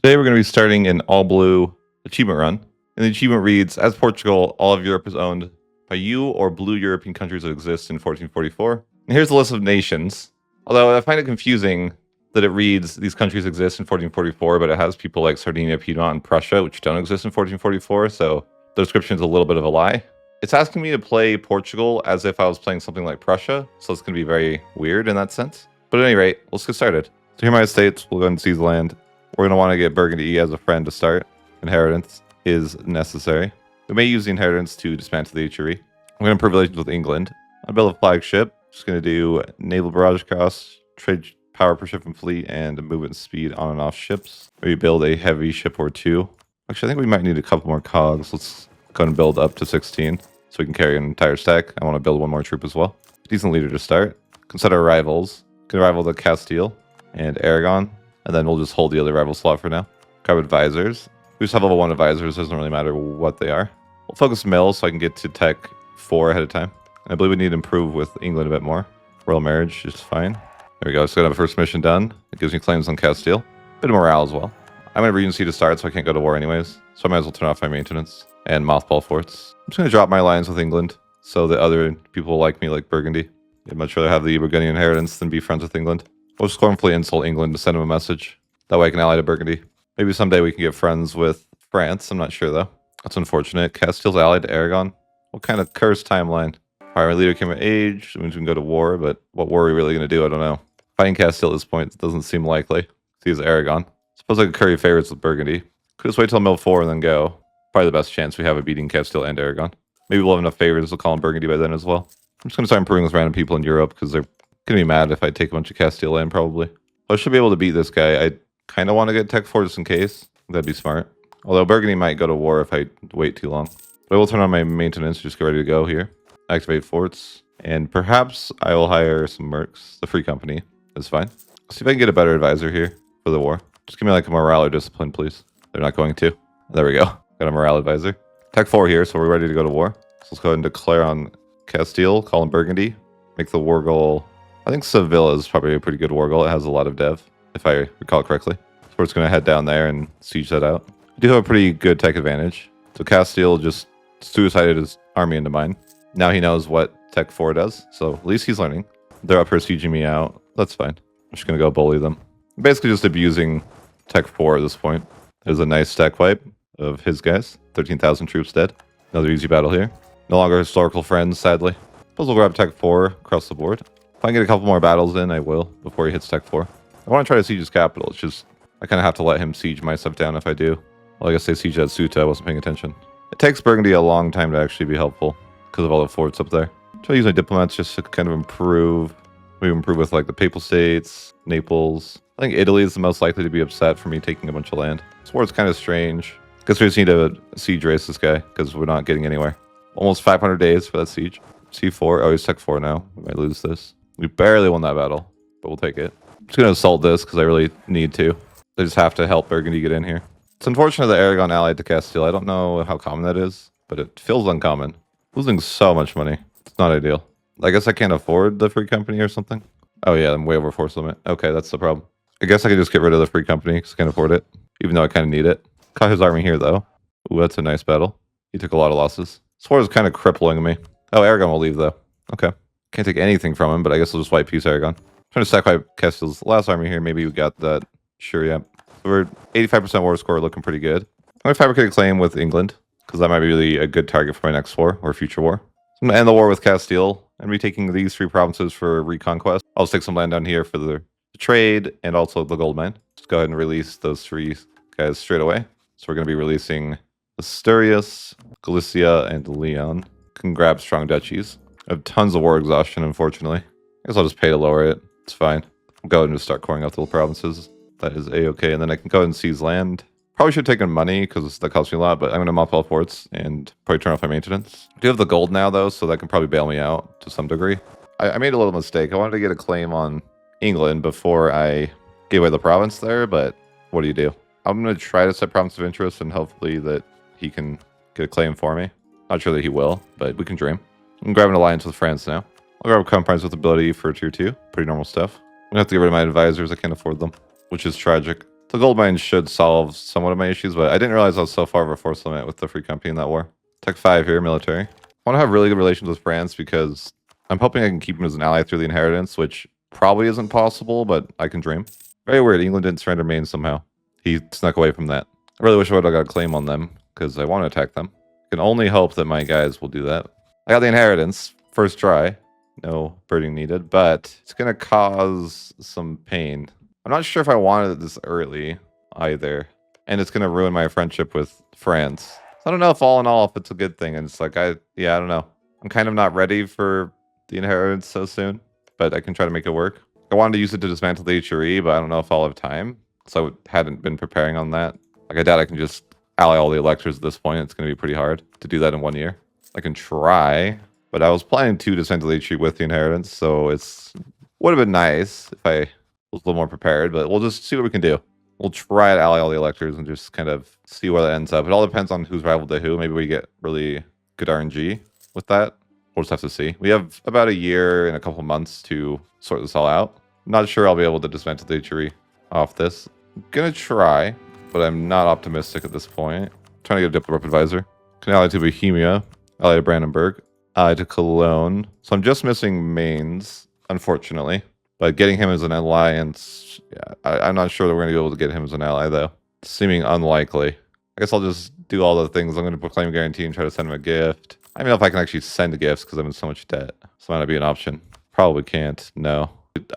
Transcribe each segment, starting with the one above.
Today we're going to be starting an all-blue achievement run. And the achievement reads, as Portugal, all of Europe is owned by you or blue European countries that exist in 1444. And here's the list of nations. Although I find it confusing that it reads these countries exist in 1444, but it has people like Sardinia, Piedmont, and Prussia, which don't exist in 1444, so the description is a little bit of a lie. It's asking me to play Portugal as if I was playing something like Prussia, so it's going to be very weird in that sense. But at any rate, let's get started. So here are my estates. We'll go ahead and seize the land. We're going to want to get Burgundy as a friend to start. Inheritance is necessary. We may use the inheritance to dismantle the HRE. I'm going to improve relations with England. I'll build a flagship. Just going to do naval barrage costs, trade power per ship and fleet, and movement speed on and off ships. Maybe build a heavy ship or two. Actually, I think we might need a couple more cogs. Let's go ahead and build up to 16 so we can carry an entire stack. I want to build one more troop as well. Decent leader to start. Consider rivals. Can rival the Castile and Aragon. And then we'll just hold the other rival slot for now. Grab advisors. We just have level 1 advisors. Doesn't really matter what they are. We'll focus mill so I can get to tech 4 ahead of time. And I believe we need to improve with England a bit more. Royal marriage is fine. There we go. So I have a first mission done. It gives me claims on Castile. Bit of morale as well. I'm in Regency to start, so I can't go to war anyways. So I might as well turn off my maintenance and mothball forts. I'm just going to drop my alliance with England so that other people like me, like Burgundy. I'd much rather have the Burgundian inheritance than be friends with England. We'll scornfully insult England to send them a message. That way I can ally to Burgundy. Maybe someday we can get friends with France. I'm not sure though. That's unfortunate. Castile's allied to Aragon. What kind of cursed timeline? Alright, my leader came of age. That means we can go to war, but what war are we really going to do? I don't know. Fighting Castile at this point doesn't seem likely. See, as Aragon. Suppose I could curry favorites with Burgundy. Could just wait till mill 4 and then go. Probably the best chance we have of beating Castile and Aragon. Maybe we'll have enough favors to call in Burgundy by then as well. I'm just going to start improving with random people in Europe because they're going to be mad if I take a bunch of Castile land, probably. I should be able to beat this guy. I kind of want to get tech 4 just in case. That'd be smart. Although Burgundy might go to war if I wait too long. But I will turn on my maintenance, just get ready to go here. Activate forts. And perhaps I will hire some mercs. The free company is fine. See if I can get a better advisor here for the war. Just give me like a morale or discipline, please. They're not going to. There we go. Got a morale advisor. Tech 4 here, so we're ready to go to war. So let's go ahead and declare on Castile, call in Burgundy. Make the war goal. I think Seville is probably a pretty good war goal. It has a lot of dev, if I recall correctly. So we're just going to head down there and siege that out. We do have a pretty good tech advantage. So Castile just suicided his army into mine. Now he knows what tech 4 does, so at least he's learning. They're up here sieging me out. That's fine. I'm just going to go bully them. I'm basically just abusing tech 4 at this point. There's a nice stack wipe of his guys. 13,000 troops dead. Another easy battle here. No longer historical friends, sadly. Suppose we'll grab tech 4 across the board. If I can get a couple more battles in, I will, before he hits tech 4. I want to try to siege his capital. It's just, I kind of have to let him siege my stuff down if I do. Well, I guess they siege at Ceuta. I wasn't paying attention. It takes Burgundy a long time to actually be helpful because of all the forts up there. So I use my diplomats just to kind of improve. We improve with like the Papal States, Naples. I think Italy is the most likely to be upset for me taking a bunch of land. This war is kind of strange. Guess we just need to siege race this guy because we're not getting anywhere. Almost 500 days for that siege. C4. Oh, he's tech 4 now. We might lose this. We barely won that battle, but we'll take it. I'm just going to assault this because I really need to. I just have to help Burgundy get in here. It's unfortunate that Aragon allied to Castile. I don't know how common that is, but it feels uncommon. Losing so much money. It's not ideal. I guess I can't afford the free company or something. Oh yeah, I'm way over force limit. Okay, that's the problem. I guess I could just get rid of the free company because I can't afford it, even though I kind of need it. Caught his army here though. Ooh, that's a nice battle. He took a lot of losses. This war is kind of crippling me. Oh, Aragon will leave though. Okay. Can't take anything from him, but I guess I'll just wipe peace Aragon. I'm trying to stack wipe Castile's last army here. Maybe we got that. Sure, yeah. So we're 85% war score, looking pretty good. I'm going to fabricate a claim with England, because that might be really a good target for my next war, or future war. So I'm going to end the war with Castile, and be taking these 3 provinces for reconquest. I'll just take some land down here for the trade, and also the gold mine. Just go ahead and release those 3 guys straight away. So we're going to be releasing Asturias, Galicia, and Leon. Can grab strong duchies. I have tons of war exhaustion, unfortunately. I guess I'll just pay to lower it. It's fine. I'll go ahead and just start coring out the little provinces. That is a-okay. And then I can go ahead and seize land. Probably should have taken money because that cost me a lot, but I'm going to mothball forts and probably turn off my maintenance. I do have the gold now, though, so that can probably bail me out to some degree. I made a little mistake. I wanted to get a claim on England before I gave away the province there, but what do? I'm going to try to set province of interest and hopefully that he can get a claim for me. Not sure that he will, but we can dream. I'm grabbing an alliance with France now. I'll grab compromise with ability for tier 2. Pretty normal stuff. I'm going to have to get rid of my advisors. I can't afford them, which is tragic. So gold mines should solve somewhat of my issues, but I didn't realize I was so far of a force limit with the free company in that war. Tech 5 here, military. I want to have really good relations with France because I'm hoping I can keep him as an ally through the inheritance, which probably isn't possible, but I can dream. Very weird. England didn't surrender Maine somehow. He snuck away from that. I really wish I would have got a claim on them because I want to attack them. I can only hope that my guys will do that. I got the inheritance. First try. No birding needed, but it's going to cause some pain. I'm not sure if I wanted it this early either. And it's going to ruin my friendship with France. So I don't know if all in all, if it's a good thing. And it's like, I don't know. I'm kind of not ready for the inheritance so soon, but I can try to make it work. I wanted to use it to dismantle the HRE, but I don't know if I'll have time. So I hadn't been preparing on that. Like I doubt I can just ally all the electors at this point. It's going to be pretty hard to do that in 1 year. I can try, but I was planning to dismantle the HRE with the inheritance. So it's would have been nice if I was a little more prepared, but we'll just see what we can do. We'll try to ally all the electors and just kind of see where that ends up. It all depends on who's rival to who. Maybe we get really good RNG with that. We'll just have to see. We have about a year and a couple months to sort this all out. I'm not sure I'll be able to dismantle the HRE off this. I'm gonna try, but I'm not optimistic at this point. I'm trying to get a diplomat rep advisor. Can ally to Bohemia, ally to Brandenburg, ally to Cologne. So I'm just missing Mainz, unfortunately. But getting him as an alliance, yeah, I'm not sure that we're going to be able to get him as an ally, though. It's seeming unlikely. I guess I'll just do all the things. I'm going to proclaim a guarantee and try to send him a gift. I don't know if I can actually send gifts because I'm in so much debt. So might not be an option. Probably can't. No.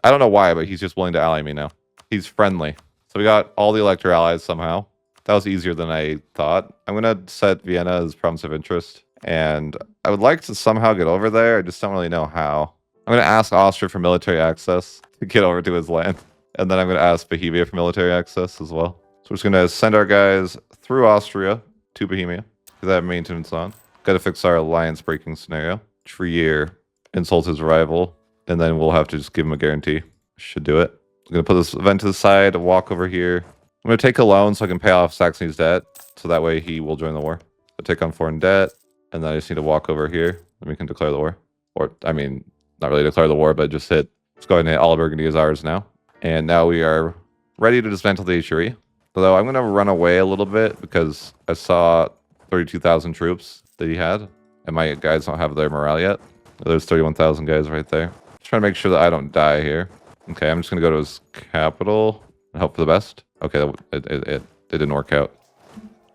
I don't know why, but he's just willing to ally me now. He's friendly. So we got all the elector allies somehow. That was easier than I thought. I'm going to set Vienna as province of interest. And I would like to somehow get over there. I just don't really know how. I'm going to ask Austria for military access to get over to his land. And then I'm going to ask Bohemia for military access as well. So we're just going to send our guys through Austria to Bohemia. Get that maintenance on. Got to fix our alliance breaking scenario. Trier insults his rival. And then we'll have to just give him a guarantee. Should do it. I'm going to put this event to the side, walk over here. I'm going to take a loan so I can pay off Saxony's debt. So that way he will join the war. So take on foreign debt. And then I just need to walk over here. Then we can declare the war. Or, I mean, not really declare the war, but just hit. Let's go ahead and hit all of Burgundy as ours now. And now we are ready to dismantle the HRE. Although I'm going to run away a little bit because I saw 32,000 troops that he had. And my guys don't have their morale yet. There's 31,000 guys right there. Just trying to make sure that I don't die here. Okay, I'm just going to go to his capital and hope for the best. Okay, it didn't work out.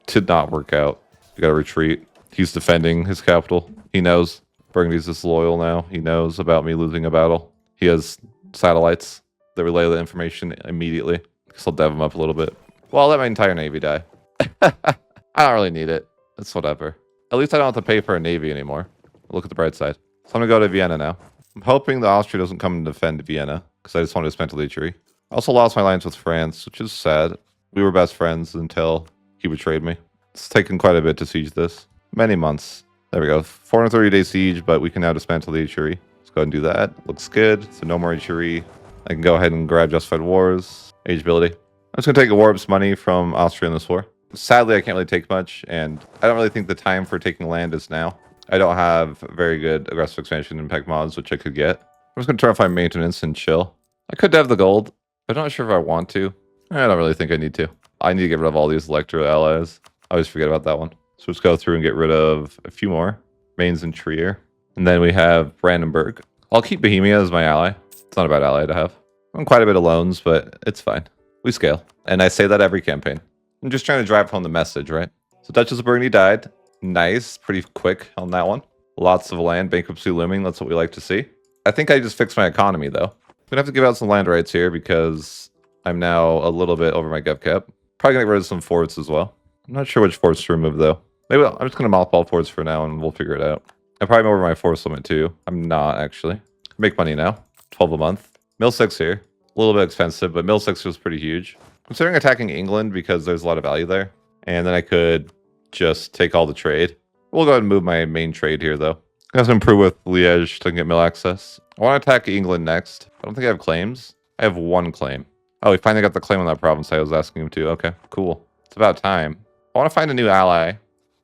Did not work out. We got to retreat. He's defending his capital. He knows. Burgundy's disloyal now. He knows about me losing a battle. He has satellites that relay the information immediately. Guess I'll dev him up a little bit. Well, I'll let my entire navy die. I don't really need it. It's whatever. At least I don't have to pay for a navy anymore. Look at the bright side. So I'm going to go to Vienna now. I'm hoping the Austria doesn't come and defend Vienna because I just want to dismantle the HRE. I also lost my alliance with France, which is sad. We were best friends until he betrayed me. It's taken quite a bit to siege this. Many months. There we go. 430-day siege, but we can now dismantle the HRE. Let's go ahead and do that. Looks good. So no more HRE. I can go ahead and grab Justified Wars. Ageability. I'm just going to take a Warp's money from Austria in this war. Sadly, I can't really take much, and I don't really think the time for taking land is now. I don't have very good aggressive expansion impact mods, which I could get. I'm just going to try to find maintenance and chill. I could have the gold, but I'm not sure if I want to. I don't really think I need to. I need to get rid of all these elector allies. I always forget about that one. So let's go through and get rid of a few more. Mainz and Trier. And then we have Brandenburg. I'll keep Bohemia as my ally. It's not a bad ally to have. I'm quite a bit of loans, but it's fine. We scale. And I say that every campaign. I'm just trying to drive home the message, right? So Duchess of Burgundy died. Nice. Pretty quick on that one. Lots of land. Bankruptcy looming. That's what we like to see. I think I just fixed my economy, though. I'm going to have to give out some land rights here because I'm now a little bit over my gov cap. Probably going to get rid of some forts as well. I'm not sure which forts to remove, though. Maybe I'm just going to mothball forts for now, and we'll figure it out. I'm probably over my force limit, too. I'm not, actually. Make money now. 12 a month. Mill 6 here. A little bit expensive, but Mill 6 was pretty huge. Considering attacking England because there's a lot of value there. And then I could just take all the trade. We'll go ahead and move my main trade here, though. I have to improve with Liège to get mill access. I want to attack England next. I don't think I have claims. I have one claim. Oh, we finally got the claim on that province I was asking him to. Okay, cool. It's about time. I want to find a new ally.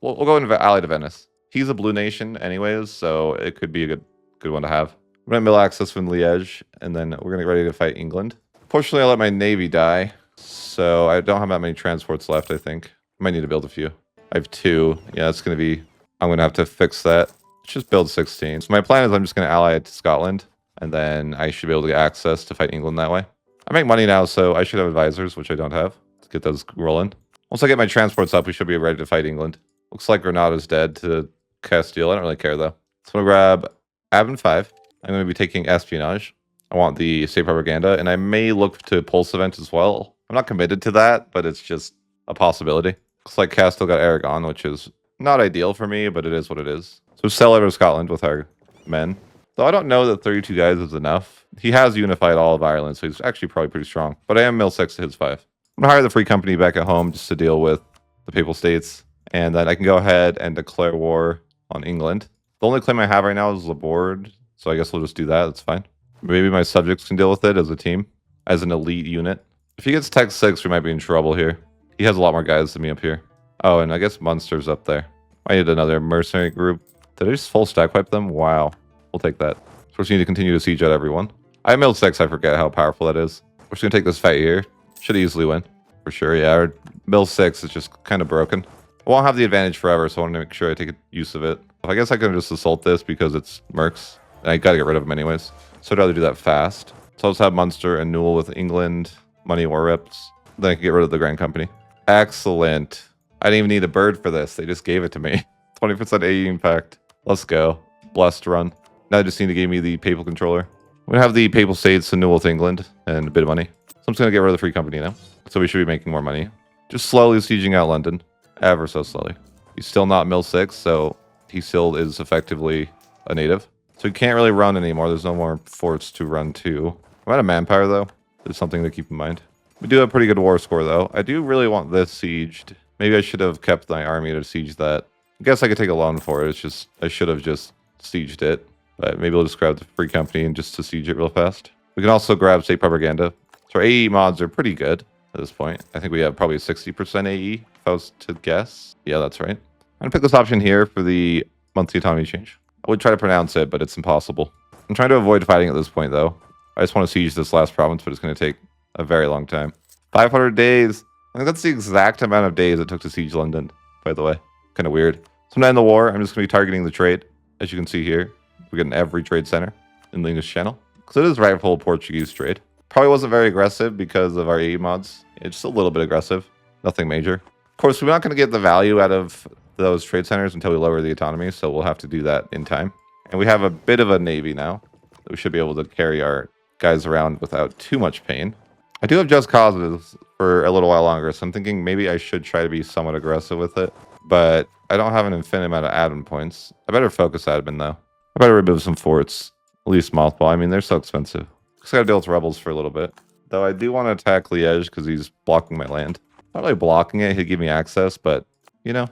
We'll go into ally to Venice. He's a blue nation anyways, so it could be a good one to have. I'm going to mill access from Liège, and then we're going to get ready to fight England. Fortunately, I let my navy die, So I don't have that many transports left, I think. I might need to build a few. I have 2. Yeah, it's going to be... I'm going to have to fix that. Let's just build 16. So my plan is I'm just going to ally it to Scotland. And then I should be able to get access to fight England that way. I make money now, so I should have advisors, which I don't have. Let's get those rolling. Once I get my transports up, we should be ready to fight England. Looks like Granada's dead to Castile. I don't really care, though. So I'm going to grab Admin 5. I'm going to be taking espionage. I want the state propaganda, and I may look to pulse event as well. I'm not committed to that, but it's just a possibility. Looks like Castile got Aragon, which is not ideal for me, but it is what it is. So sell out of Scotland with our men. Though I don't know that 32 guys is enough. He has unified all of Ireland, so he's actually probably pretty strong. But I am mill 6 to his 5. I'm going to hire the Free Company back at home just to deal with the Papal States. And then I can go ahead and declare war on England. The only claim I have right now is Laborde, so I guess we'll just do that. That's fine. Maybe my subjects can deal with it as a team, as an elite unit. If he gets Tech 6, we might be in trouble here. He has a lot more guys than me up here. Oh, and I guess Munster's up there. I need another mercenary group. Did I just full stack wipe them? Wow. We'll take that. Of course, we need to continue to siege out everyone. I milled 6, I forget how powerful that is. We're just going to take this fight here. Should easily win. For sure, yeah. Our mill 6 is just kind of broken. I won't have the advantage forever, so I want to make sure I take use of it. I guess I can just assault this because it's mercs. And I gotta get rid of them anyways. So I'd rather do that fast. So I'll just have Munster and Newell with England, money war rips. Then I can get rid of the Grand Company. Excellent. I didn't even need a bird for this. They just gave it to me. 20% AE impact. Let's go. Blessed run. Now I just need to give me the Papal Controller. I'm going to have the Papal States and Newell with England and a bit of money. So I'm just going to get rid of the Free Company now. So we should be making more money. Just slowly sieging out London. Ever so slowly. He's still not mill 6, so he still is effectively a native. So he can't really run anymore. There's no more forts to run to. I'm out of manpower, though. There's something to keep in mind. We do have a pretty good war score, though. I do really want this sieged. Maybe I should have kept my army to siege that. I guess I could take a loan for it. It's just, I should have just sieged it. But maybe we'll just grab the Free Company and just to siege it real fast. We can also grab state propaganda. So our AE mods are pretty good at this point. I think we have probably 60% AE, if I was to guess. Yeah, that's right. I'm going to pick this option here for the monthly autonomy change. I would try to pronounce it, but it's impossible. I'm trying to avoid fighting at this point, though. I just want to siege this last province, but it's going to take a very long time. 500 days. I think that's the exact amount of days it took to siege London, by the way. Kind of weird. So I'm not in the war. I'm just going to be targeting the trade. As you can see here, we're getting every trade center in the English Channel. Because it is rightful Portuguese trade. Probably wasn't very aggressive because of our AE mods. It's just a little bit aggressive. Nothing major. Of course, we're not going to get the value out of those trade centers until we lower the autonomy, so we'll have to do that in time. And we have a bit of a navy now. We should be able to carry our guys around without too much pain. I do have just causes for a little while longer, so I'm thinking maybe I should try to be somewhat aggressive with it. But I don't have an infinite amount of admin points. I better focus admin, though. I better remove some forts. At least mothball. I mean, they're so expensive. Just gotta deal with rebels for a little bit. Though I do want to attack Liège because he's blocking my land. Not really blocking it, he'd give me access, but, you know,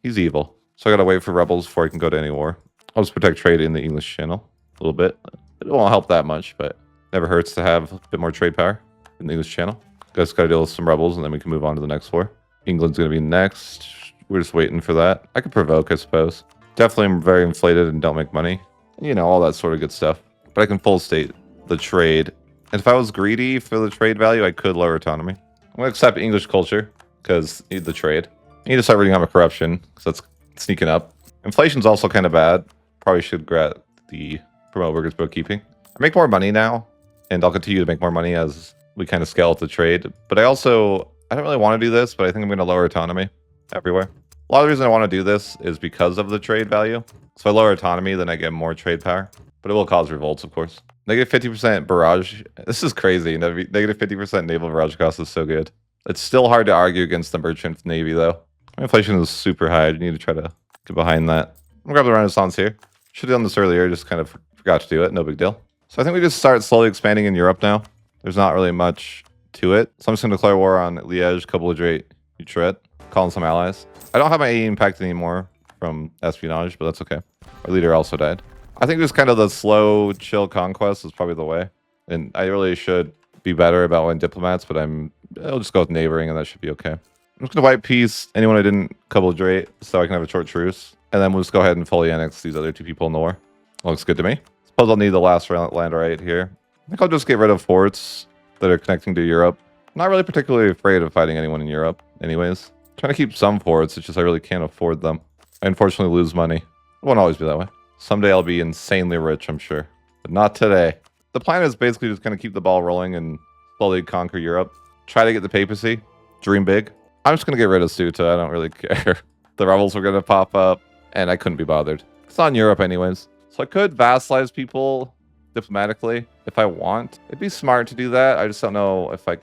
he's evil. So I gotta wait for rebels before I can go to any war. I'll just protect trade in the English Channel a little bit. It won't help that much, but never hurts to have a bit more trade power in the English Channel. Just gotta deal with some rebels, and then we can move on to the next war. England's gonna be next. We're just waiting for that. I could provoke, I suppose. Definitely very inflated and don't make money. You know, all that sort of good stuff. But I can full state the trade. And if I was greedy for the trade value, I could lower autonomy. I'm gonna accept English culture, because I need the trade. I need to start reading out my corruption, because that's sneaking up. Inflation's also kind of bad. Probably should grab the promote workers bookkeeping. I make more money now, and I'll continue to make more money as we kind of scale up the trade. But I don't really want to do this, but I think I'm going to lower autonomy everywhere. A lot of the reason I want to do this is because of the trade value. So if I lower autonomy, then I get more trade power. But it will cause revolts, of course. Negative 50% barrage. This is crazy. Negative 50% naval barrage cost is so good. It's still hard to argue against the merchant navy, though. Inflation is super high. You need to try to get behind that. I'm going to grab the Renaissance here. Should have done this earlier. Just kind of forgot to do it. No big deal. So I think we just start slowly expanding in Europe now. There's not really much to it. So I'm just going to declare war on Liège, Utrecht, calling some allies. I don't have my AE impact anymore from espionage, but that's okay. Our leader also died. I think just kind of the slow, chill conquest is probably the way. And I really should be better about winning diplomats, but I'll just go with neighboring and that should be okay. I'm just going to wipe peace anyone I didn't collaborate so I can have a short truce. And then we'll just go ahead and fully annex these other two people in the war. Looks good to me. Suppose I'll need the last land right here. I think I'll just get rid of forts that are connecting to Europe. Not really particularly afraid of fighting anyone in Europe, anyways. Trying to keep some forts, it's just I really can't afford them. I unfortunately lose money. It won't always be that way. Someday I'll be insanely rich, I'm sure. But not today. The plan is basically just kind of keep the ball rolling and slowly conquer Europe. Try to get the papacy. Dream big. I'm just going to get rid of Ceuta. I don't really care. The rebels were going to pop up, and I couldn't be bothered. It's not in Europe anyways. So I could vassalize people diplomatically if I want. It'd be smart to do that. I just don't know if I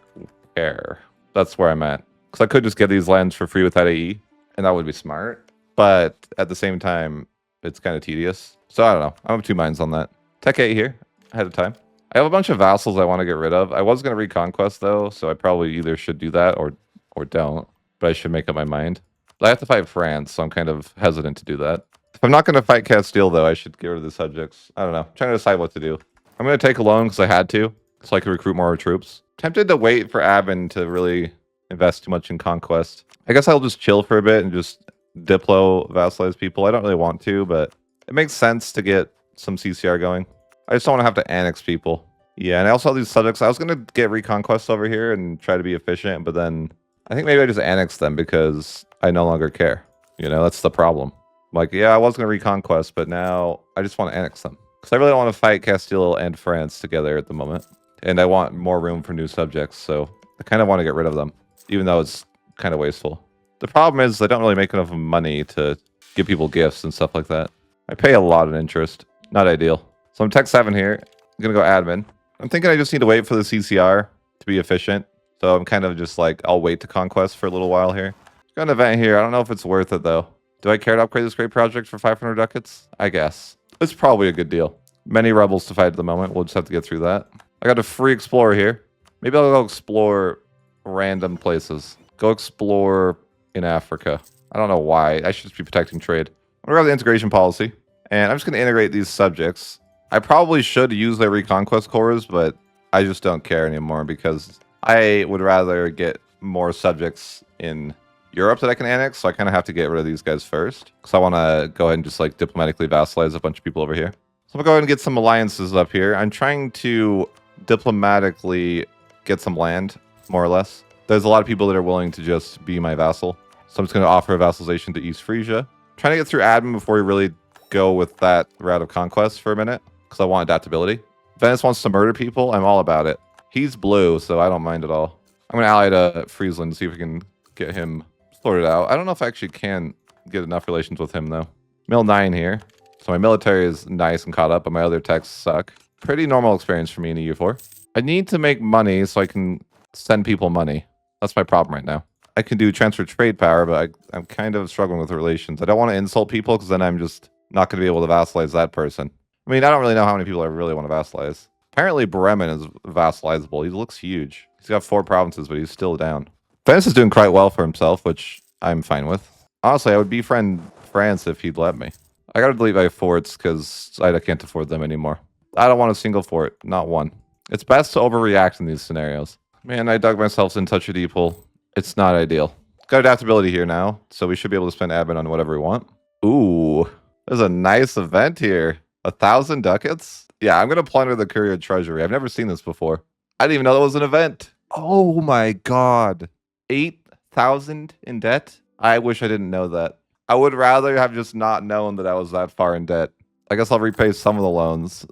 care. That's where I'm at. Because I could just get these lands for free without AE, and that would be smart. But at the same time, it's kind of tedious. So I don't know. I'm of two minds on that. Tech 8 here, ahead of time. I have a bunch of vassals I want to get rid of. I was going to reconquest, though, so I probably either should do that or don't. But I should make up my mind. I have to fight France, so I'm kind of hesitant to do that. If I'm not going to fight Castile, though, I should get rid of the subjects. I don't know. I'm trying to decide what to do. I'm going to take a loan because I had to, so I could recruit more troops. Tempted to wait for Avon to really invest too much in conquest. I guess I'll just chill for a bit and just Diplo vassalize people. I don't really want to, but it makes sense to get some CCR going. I just don't want to have to annex people. Yeah, and I also have these subjects. I was going to get reconquest over here and try to be efficient, but then I think maybe I just annex them because I no longer care. You know, that's the problem. Like, yeah, I was going to reconquest, but now I just want to annex them. Because I really don't want to fight Castile and France together at the moment. And I want more room for new subjects, so I kind of want to get rid of them, even though it's kind of wasteful. The problem is I don't really make enough money to give people gifts and stuff like that. I pay a lot in interest. Not ideal. So I'm Tech 7 here. I'm going to go admin. I'm thinking I just need to wait for the CCR to be efficient. So I'm kind of just like, I'll wait to conquest for a little while here. Got an event here. I don't know if it's worth it, though. Do I care to upgrade this great project for 500 ducats? I guess. It's probably a good deal. Many rebels to fight at the moment. We'll just have to get through that. I got a free explorer here. Maybe I'll go explore random places. Go explore in Africa. I don't know why. I should just be protecting trade. I'm going to grab the integration policy. And I'm just going to integrate these subjects. I probably should use their reconquest cores, but I just don't care anymore because I would rather get more subjects in Europe that I can annex, so I kind of have to get rid of these guys first. Because I want to go ahead and just like diplomatically vassalize a bunch of people over here. So I'm going to go ahead and get some alliances up here. I'm trying to diplomatically get some land, more or less. There's a lot of people that are willing to just be my vassal. So I'm just going to offer a vassalization to East Frisia. Trying to get through admin before we really go with that route of conquest for a minute. Because I want adaptability. Venice wants to murder people. I'm all about it. He's blue, so I don't mind at all. I'm going to ally to Friesland to see if we can get him sorted out. I don't know if I actually can get enough relations with him, though. Mill 9 here. So my military is nice and caught up, but my other techs suck. Pretty normal experience for me in EU4. I need to make money so I can send people money. That's my problem right now. I can do transfer trade power, but I'm kind of struggling with the relations. I don't want to insult people because then I'm just not going to be able to vassalize that person. I mean, I don't really know how many people I really want to vassalize. Apparently, Bremen is vassalizable. He looks huge. He's got 4 provinces, but he's still down. Venice is doing quite well for himself, which I'm fine with. Honestly, I would befriend France if he'd let me. I gotta delete my forts because I can't afford them anymore. I don't want a single fort, not one. It's best to overreact in these scenarios. Man, I dug myself in such a deep hole. It's not ideal. Got adaptability here now, so we should be able to spend admin on whatever we want. Ooh, there's a nice event here. 1,000 ducats? Yeah, I'm going to plunder the courier treasury. I've never seen this before. I didn't even know that was an event. Oh my god. 8,000 in debt? I wish I didn't know that. I would rather have just not known that I was that far in debt. I guess I'll repay some of the loans.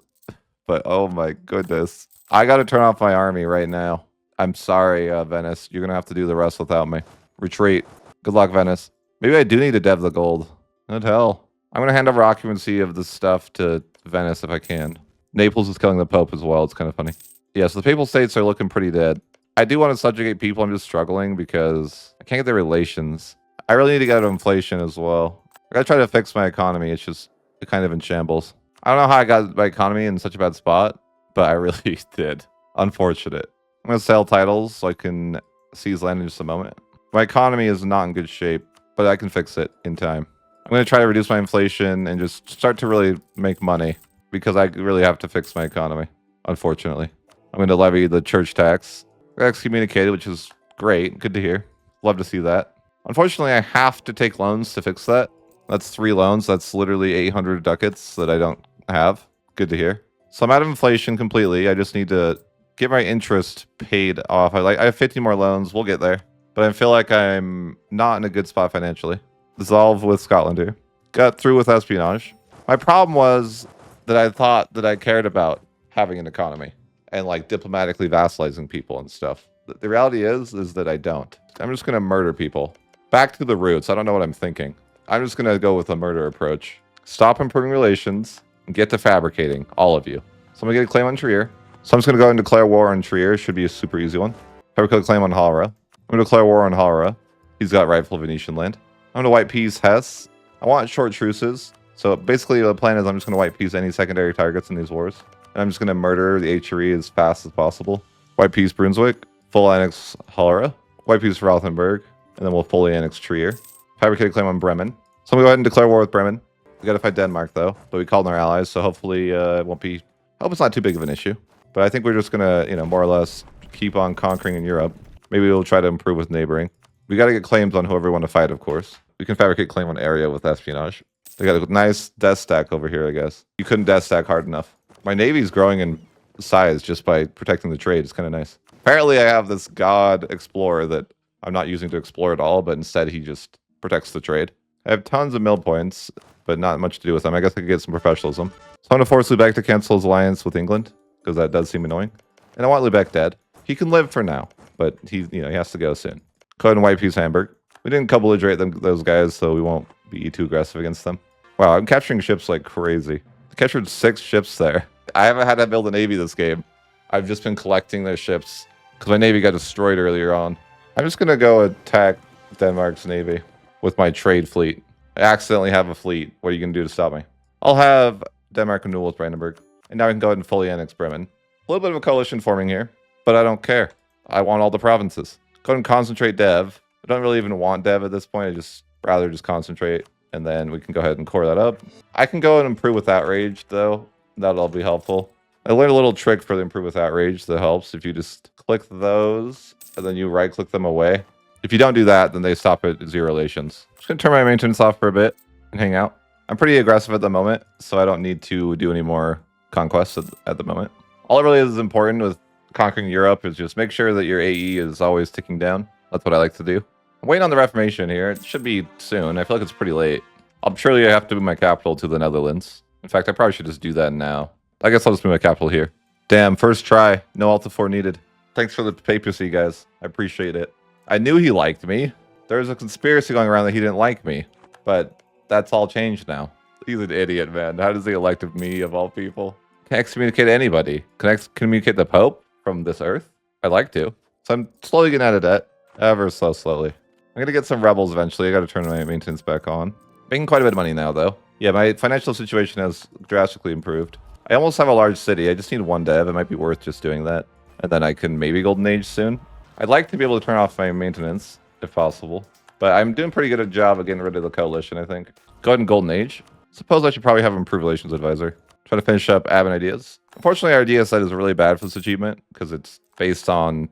But oh my goodness. I got to turn off my army right now. I'm sorry, Venice. You're going to have to do the rest without me. Retreat. Good luck, Venice. Maybe I do need to dev the gold. What the hell? I'm going to hand over occupancy of this stuff to Venice if I can. Naples is killing the Pope as well. It's kind of funny. Yeah, so the Papal States are looking pretty dead. I do want to subjugate people. I'm just struggling because I can't get their relations. I really need to get out of inflation as well. I got to try to fix my economy. It's just kind of in shambles. I don't know how I got my economy in such a bad spot, but I really did. Unfortunate. I'm going to sell titles so I can seize land in just a moment. My economy is not in good shape, but I can fix it in time. I'm going to try to reduce my inflation and just start to really make money because I really have to fix my economy, unfortunately. I'm going to levy the church tax. I excommunicated, which is great. Good to hear. Love to see that. Unfortunately, I have to take loans to fix that. That's 3 loans. That's literally 800 ducats that I don't have. Good to hear. So I'm out of inflation completely. I just need to get my interest paid off. I have 50 more loans. We'll get there. But I feel like I'm not in a good spot financially. Dissolve with Scotland here. Got through with espionage. My problem was that I thought that I cared about having an economy and like diplomatically vassalizing people and stuff. The reality is that I don't. I'm just going to murder people. Back to the roots. I don't know what I'm thinking. I'm just going to go with a murder approach. Stop improving relations and get to fabricating, all of you. So I'm going to get a claim on Trier. So I'm just going to go and declare war on Trier. Should be a super easy one. Fabricate a claim on Halra. I'm going to declare war on Halra. He's got rightful Venetian land. I'm going to white peace Hesse. I want short truces. So basically the plan is I'm just going to white peace any secondary targets in these wars. And I'm just going to murder the HRE as fast as possible. White peace Brunswick. Full annex Halra. White peace Rothenburg. And then we'll fully annex Trier. Fabricate a claim on Bremen. So I'm going to go ahead and declare war with Bremen. We got to fight Denmark though. But we called in our allies. So hopefully it won't be... I hope it's not too big of an issue. But I think we're just going to, you know, more or less keep on conquering in Europe. Maybe we'll try to improve with neighboring. We got to get claims on whoever we want to fight, of course. We can fabricate claim on area with espionage. They got a nice death stack over here, I guess. You couldn't death stack hard enough. My navy's growing in size just by protecting the trade. It's kind of nice. Apparently, I have this god explorer that I'm not using to explore at all, but instead he just protects the trade. I have tons of mill points, but not much to do with them. I guess I could get some professionalism. So I'm going to force Lubeck to cancel his alliance with England, because that does seem annoying. And I want Lubeck dead. He can live for now, but he has to go soon. Go ahead and white peace Hamburg. We didn't co-belligerate those guys, so we won't be too aggressive against them. Wow, I'm capturing ships like crazy. I captured 6 ships there. I haven't had to build a navy this game. I've just been collecting their ships because my navy got destroyed earlier on. I'm just going to go attack Denmark's navy with my trade fleet. I accidentally have a fleet. What are you going to do to stop me? I'll have Denmark renewal with Brandenburg. And now we can go ahead and fully annex Bremen. A little bit of a coalition forming here, but I don't care. I want all the provinces. Go ahead and concentrate dev. I don't really even want dev at this point. I just rather just concentrate, and then we can go ahead and core that up. I can go and improve with outrage, though. That'll be helpful. I learned a little trick for the improve with outrage that helps. If you just click those, and then you right-click them away. If you don't do that, then they stop at 0 relations. Just gonna turn my maintenance off for a bit and hang out. I'm pretty aggressive at the moment, so I don't need to do any more conquests at the moment. All it really is important with conquering Europe is just make sure that your AE is always ticking down. That's what I like to do. I'm waiting on the Reformation here. It should be soon. I feel like it's pretty late. I'm surely I have to move my capital to the Netherlands. In fact, I probably should just do that now. I guess I'll just move my capital here. Damn, first try. No Alta 4 needed. Thanks for the papacy, guys. I appreciate it. I knew he liked me. There was a conspiracy going around that he didn't like me. But that's all changed now. He's an idiot, man. How does he elect me, of all people? Can I excommunicate anybody? Can I excommunicate the Pope from this earth? I'd like to. So I'm slowly getting out of debt. Ever so slowly. I'm going to get some rebels eventually. I got to turn my maintenance back on. Making quite a bit of money now, though. Yeah, my financial situation has drastically improved. I almost have a large city. I just need 1 dev. It might be worth just doing that. And then I can maybe Golden Age soon. I'd like to be able to turn off my maintenance, if possible. But I'm doing pretty good a job of getting rid of the coalition, I think. Go ahead and Golden Age. Suppose I should probably have an improved relations advisor. Try to finish up admin ideas. Unfortunately, our DS site is really bad for this achievement because it's based on,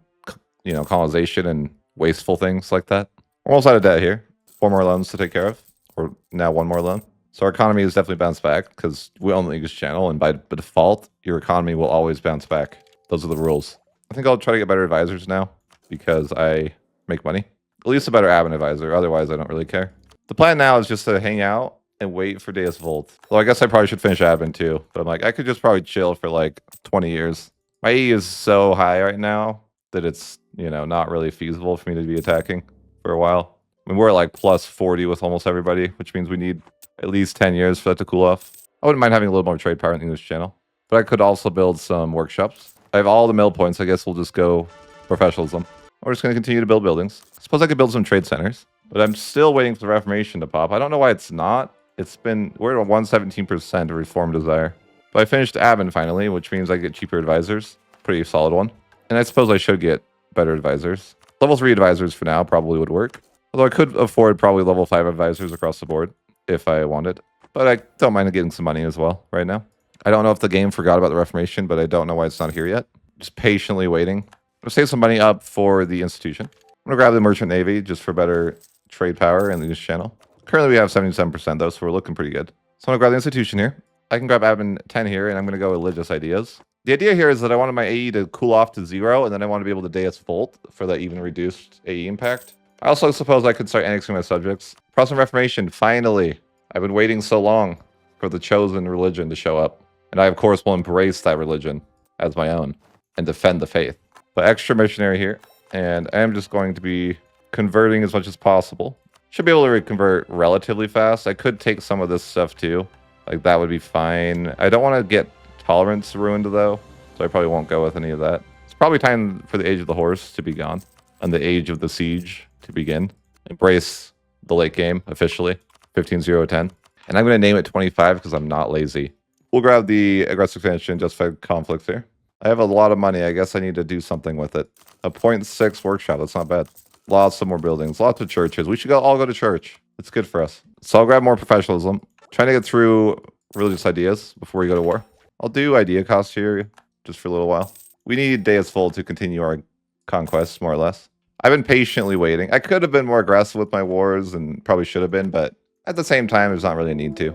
colonization and wasteful things like that. We're almost out of debt here. 4 more loans to take care of. Or now 1 more loan. So our economy has definitely bounced back because we own the English Channel, and by default, your economy will always bounce back. Those are the rules. I think I'll try to get better advisors now because I make money. At least a better admin advisor. Otherwise, I don't really care. The plan now is just to hang out and wait for Deus Volt. Well, I guess I probably should finish admin too. But I'm like, I could just probably chill for like 20 years. My E is so high right now that it's, not really feasible for me to be attacking for a while. I mean, we're at like plus 40 with almost everybody, which means we need at least 10 years for that to cool off. I wouldn't mind having a little more trade power in the English Channel. But I could also build some workshops. I have all the mill points. I guess we'll just go professionalism. We're just going to continue to build buildings. I suppose I could build some trade centers. But I'm still waiting for the Reformation to pop. I don't know why it's not. We're at 117% of reform desire. But I finished admin finally, which means I get cheaper advisors. Pretty solid one. And I suppose I should get better advisors. Level 3 advisors for now probably would work. Although I could afford probably level 5 advisors across the board if I wanted. But I don't mind getting some money as well right now. I don't know if the game forgot about the Reformation, but I don't know why it's not here yet. Just patiently waiting. I'm going to save some money up for the institution. I'm going to grab the Merchant Navy just for better trade power in the English Channel. Currently we have 77% though, so we're looking pretty good. So I'm going to grab the institution here. I can grab admin 10 here, and I'm going to go religious ideas. The idea here is that I wanted my AE to cool off to 0, and then I want to be able to Deus Volt for that even reduced AE impact. I also suppose I could start annexing my subjects. Protestant Reformation, finally! I've been waiting so long for the chosen religion to show up. And I, of course, will embrace that religion as my own and defend the faith. But extra missionary here, and I'm just going to be converting as much as possible. Should be able to convert relatively fast. I could take some of this stuff too. Like, that would be fine. I don't want to get tolerance ruined, though, so I probably won't go with any of that. It's probably time for the Age of the Horse to be gone and the Age of the Siege to begin. Embrace the late game, officially. 15-0-10. And I'm going to name it 25 because I'm not lazy. We'll grab the aggressive expansion, justified conflicts here. I have a lot of money. I guess I need to do something with it. A 0.6 workshop. That's not bad. Lots of more buildings. Lots of churches. We should all go to church. It's good for us. So I'll grab more professionalism. Trying to get through religious ideas before we go to war. I'll do idea cost here just for a little while. We need Deus Volt to continue our conquests, more or less. I've been patiently waiting. I could have been more aggressive with my wars and probably should have been, but at the same time, there's not really a need to.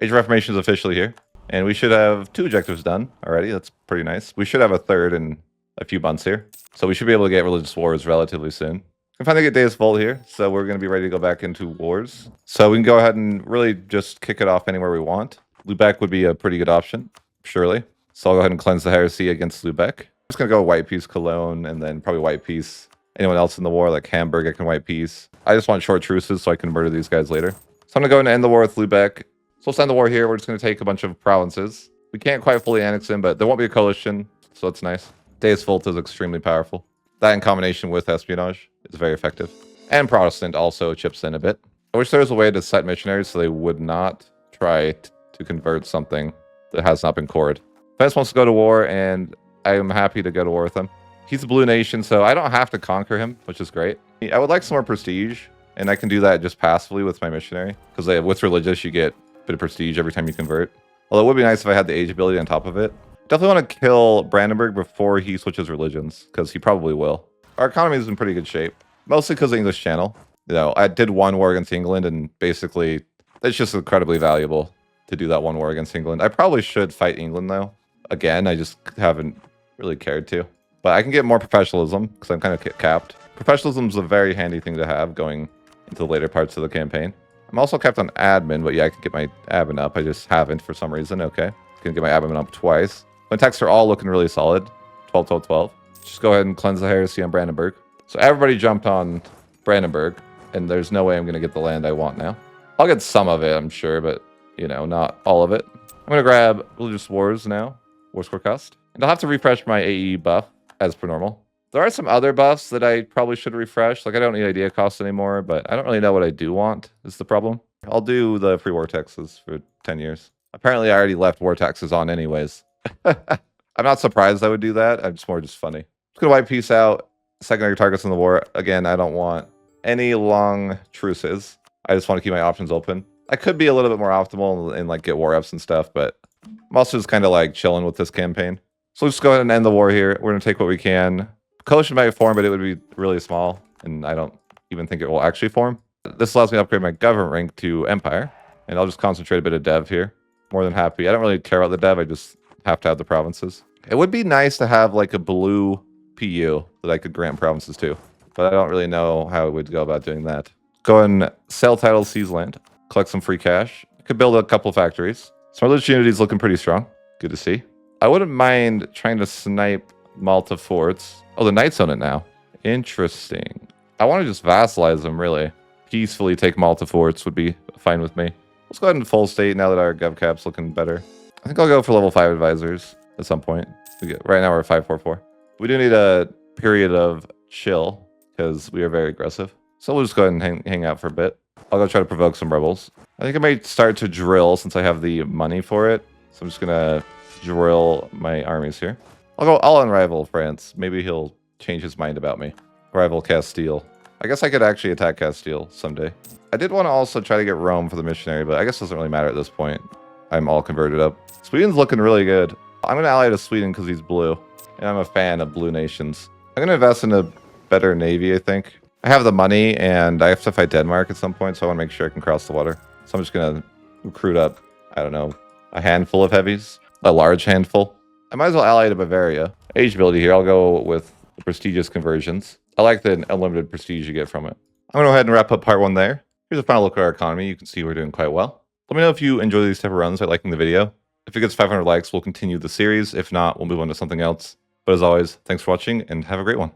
Age of Reformation is officially here. And we should have 2 objectives done already. That's pretty nice. We should have a 3rd in a few months here. So we should be able to get religious wars relatively soon. I can finally get Deus Volt here. So we're going to be ready to go back into wars. So we can go ahead and really just kick it off anywhere we want. Lubeck would be a pretty good option, surely. So I'll go ahead and cleanse the heresy against Lubeck. I'm just going to go White Peace Cologne and then probably White Peace. Anyone else in the war, like Hamburg, I can White Peace. I just want short truces so I can murder these guys later. So I'm going to go and end the war with Lubeck. So we'll send the war here. We're just going to take a bunch of provinces. We can't quite fully annex them, but there won't be a coalition, so that's nice. Deus Volt is extremely powerful. That in combination with espionage is very effective. And Protestant also chips in a bit. I wish there was a way to set missionaries so they would not try to convert something that has not been cored. Venice wants to go to war, and I am happy to go to war with him. He's a blue nation, so I don't have to conquer him, which is great. I would like some more prestige, and I can do that just passively with my missionary. Because with religious, you get bit of prestige every time you convert. Although it would be nice if I had the age ability on top of it. Definitely want to kill Brandenburg before he switches religions, because he probably will. Our economy is in pretty good shape, mostly because of the English Channel. You know, I did 1 war against England, and basically, it's just incredibly valuable to do that 1 war against England. I probably should fight England, though. Again, I just haven't really cared to. But I can get more professionalism, because I'm kind of capped. Professionalism is a very handy thing to have going into the later parts of the campaign. I'm also kept on admin, but yeah, I can get my admin up. I just haven't for some reason. Okay. Can get my admin up twice. My techs are all looking really solid. 12, 12, 12. Just go ahead and cleanse the heresy on Brandenburg. So everybody jumped on Brandenburg, and there's no way I'm going to get the land I want now. I'll get some of it, I'm sure, but, you know, not all of it. I'm going to grab Religious Wars now. War score cost. And I'll have to refresh my AE buff, as per normal. There are some other buffs that I probably should refresh. Like, I don't need idea cost anymore, but I don't really know what I do want, is the problem. I'll do the free war taxes for 10 years. Apparently, I already left war taxes on anyways. I'm not surprised I would do that. I'm just funny. Just gonna wipe peace out. Secondary targets in the war. Again, I don't want any long truces. I just want to keep my options open. I could be a little bit more optimal and like get war ups and stuff, but I'm also just kind of like chilling with this campaign. So let's just go ahead and end the war here. We're gonna take what we can. Coalition might form, but it would be really small, and I don't even think it will actually form. This allows me to upgrade my government rank to Empire, and I'll just concentrate a bit of dev here. More than happy. I don't really care about the dev, I just have to have the provinces. It would be nice to have like a blue PU that I could grant provinces to, but I don't really know how I would go about doing that. Go and sell titles, seize land, collect some free cash. I could build a couple factories. So my religious unity is looking pretty strong. Good to see. I wouldn't mind trying to snipe Malta forts. Oh, the Knights own it now. Interesting. I want to just vassalize them, really. Peacefully take Malta forts would be fine with me. Let's go ahead and full state now that our gov cap's looking better. I think I'll go for level 5 advisors at some point. Right now we're at 544. We do need a period of chill because we are very aggressive. So we'll just go ahead and hang out for a bit. I'll go try to provoke some rebels. I think I might start to drill since I have the money for it. So I'm just going to drill my armies here. I'll unrival France. Maybe he'll change his mind about me. Rival Castile. I guess I could actually attack Castile someday. I did want to also try to get Rome for the missionary, but I guess it doesn't really matter at this point. I'm all converted up. Sweden's looking really good. I'm going to ally to Sweden because he's blue. And I'm a fan of blue nations. I'm going to invest in a better navy, I think. I have the money, and I have to fight Denmark at some point, so I want to make sure I can cross the water. So I'm just going to recruit up, I don't know, a handful of heavies. A large handful. I might as well ally to Bavaria. Age ability here, I'll go with the prestigious conversions. I like the unlimited prestige you get from it. I'm going to go ahead and wrap up part 1 there. Here's a final look at our economy. You can see we're doing quite well. Let me know if you enjoy these type of runs by liking the video. If it gets 500 likes, we'll continue the series. If not, we'll move on to something else. But as always, thanks for watching and have a great one.